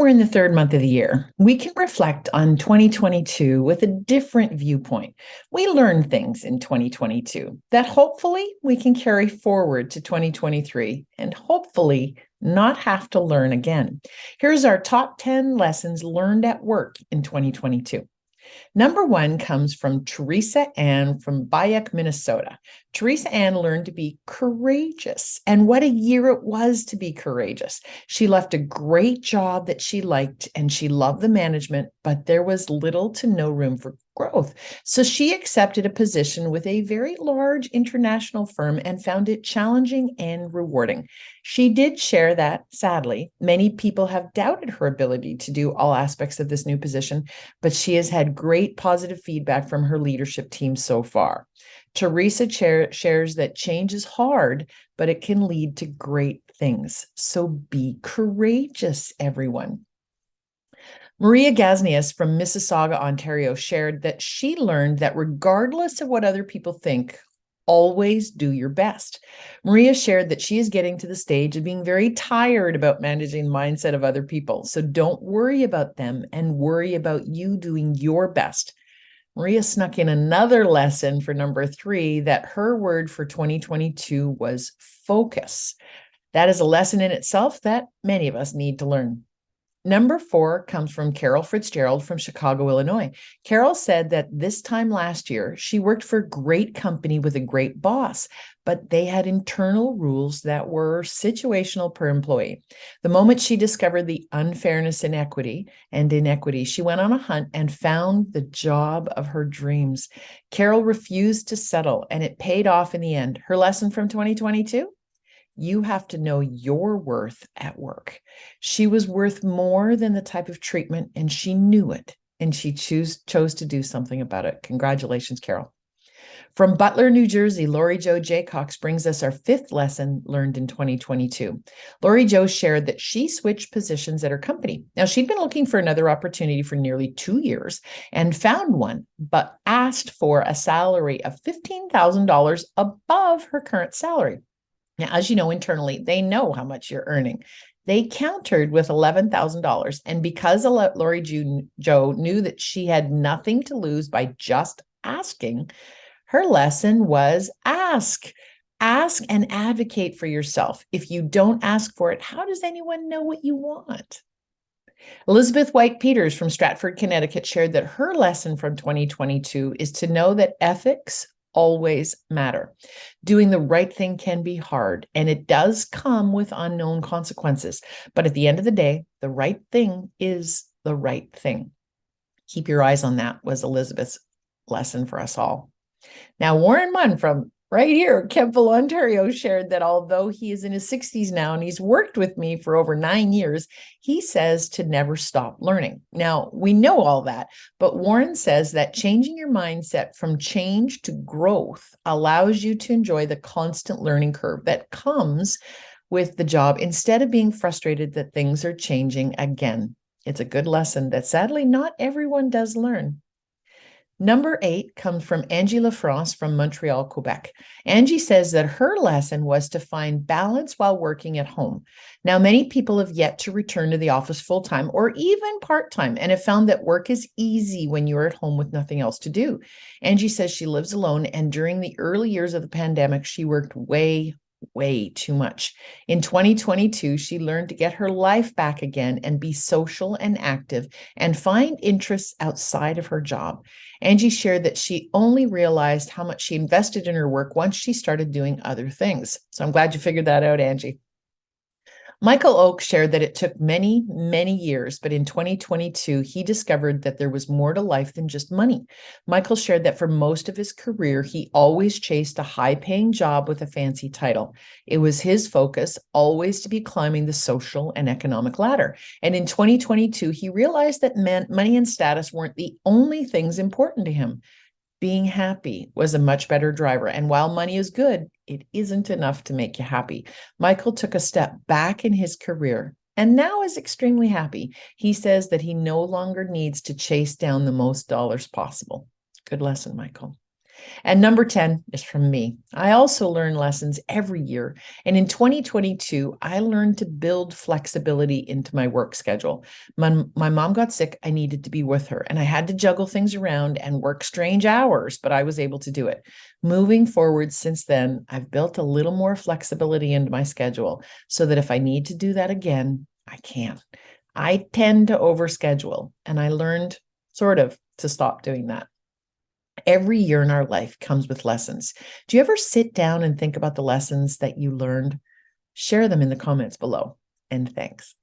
we're in the third month of the year, we can reflect on 2022 with a different viewpoint. We learned things in 2022 that hopefully we can carry forward to 2023 and hopefully not have to learn again. Here's our top 10 lessons learned at work in 2022. Number one comes from Teresa Ann from Bayek, Minnesota. Teresa Ann learned to be courageous, and what a year it was to be courageous. She left a great job that she liked, and she loved the management, but there was little to no room for growth. So she accepted a position with a very large international firm and found it challenging and rewarding. She did share that, sadly, many people have doubted her ability to do all aspects of this new position, but she has had great positive feedback from her leadership team so far. Teresa shares that change is hard, but it can lead to great things. So be courageous, everyone. Maria Gaznias from Mississauga, Ontario, shared that she learned that regardless of what other people think, always do your best. Maria shared that she is getting to the stage of being very tired about managing the mindset of other people. So don't worry about them and worry about you doing your best. Maria snuck in another lesson for number 3 that her word for 2022 was focus. That is a lesson in itself that many of us need to learn. Number 4 comes from Carol Fitzgerald from Chicago, Illinois. Carol said that this time last year, she worked for a great company with a great boss, but they had internal rules that were situational per employee. The moment she discovered the unfairness and inequity, she went on a hunt and found the job of her dreams. Carol refused to settle, and it paid off in the end. Her lesson from 2022? You have to know your worth at work. She was worth more than the type of treatment, and she knew it, and she chose to do something about it. Congratulations, Carol. From Butler, New Jersey, Lori Jo Jaycox brings us our 5th lesson learned in 2022. Lori Jo shared that she switched positions at her company. Now, she'd been looking for another opportunity for nearly 2 years and found one, but asked for a salary of $15,000 above her current salary. Now, as you know, internally, they know how much you're earning. They countered with $11,000. And because Lori Jo knew that she had nothing to lose by just asking, her lesson was ask. Ask and advocate for yourself. If you don't ask for it, how does anyone know what you want? Elizabeth White Peters from Stratford, Connecticut shared that her lesson from 2022 is to know that ethics always matter. Doing the right thing can be hard, and it does come with unknown consequences. But at the end of the day, the right thing is the right thing. Keep your eyes on that, was Elizabeth's lesson for us all. Now, Warren Munn from right here, Kempville, Ontario, shared that although he is in his 60s now and he's worked with me for over 9 years, he says to never stop learning. Now, we know all that, but Warren says that changing your mindset from change to growth allows you to enjoy the constant learning curve that comes with the job instead of being frustrated that things are changing again. It's a good lesson that sadly not everyone does learn. Number 8 comes from Angie LaFrance from Montreal, Quebec. Angie says that her lesson was to find balance while working at home. Now, many people have yet to return to the office full-time or even part-time and have found that work is easy when you're at home with nothing else to do. Angie says she lives alone, and during the early years of the pandemic, she worked way too much. In 2022, she learned to get her life back again and be social and active and find interests outside of her job. Angie shared that she only realized how much she invested in her work once she started doing other things. So I'm glad you figured that out, Angie. Michael Oak shared that it took many years, but in 2022, he discovered that there was more to life than just money. Michael shared that for most of his career, he always chased a high-paying job with a fancy title. It was his focus always to be climbing the social and economic ladder. And in 2022, he realized that money and status weren't the only things important to him. Being happy was a much better driver. And while money is good, it isn't enough to make you happy. Michael took a step back in his career and now is extremely happy. He says that he no longer needs to chase down the most dollars possible. Good lesson, Michael. And number 10 is from me. I also learn lessons every year. And in 2022, I learned to build flexibility into my work schedule. My mom got sick. I needed to be with her, and I had to juggle things around and work strange hours, but I was able to do it. Moving forward since then, I've built a little more flexibility into my schedule so that if I need to do that again, I can. I tend to overschedule, and I learned sort of to stop doing that. Every year in our life comes with lessons. Do you ever sit down and think about the lessons that you learned? Share them in the comments below. And thanks.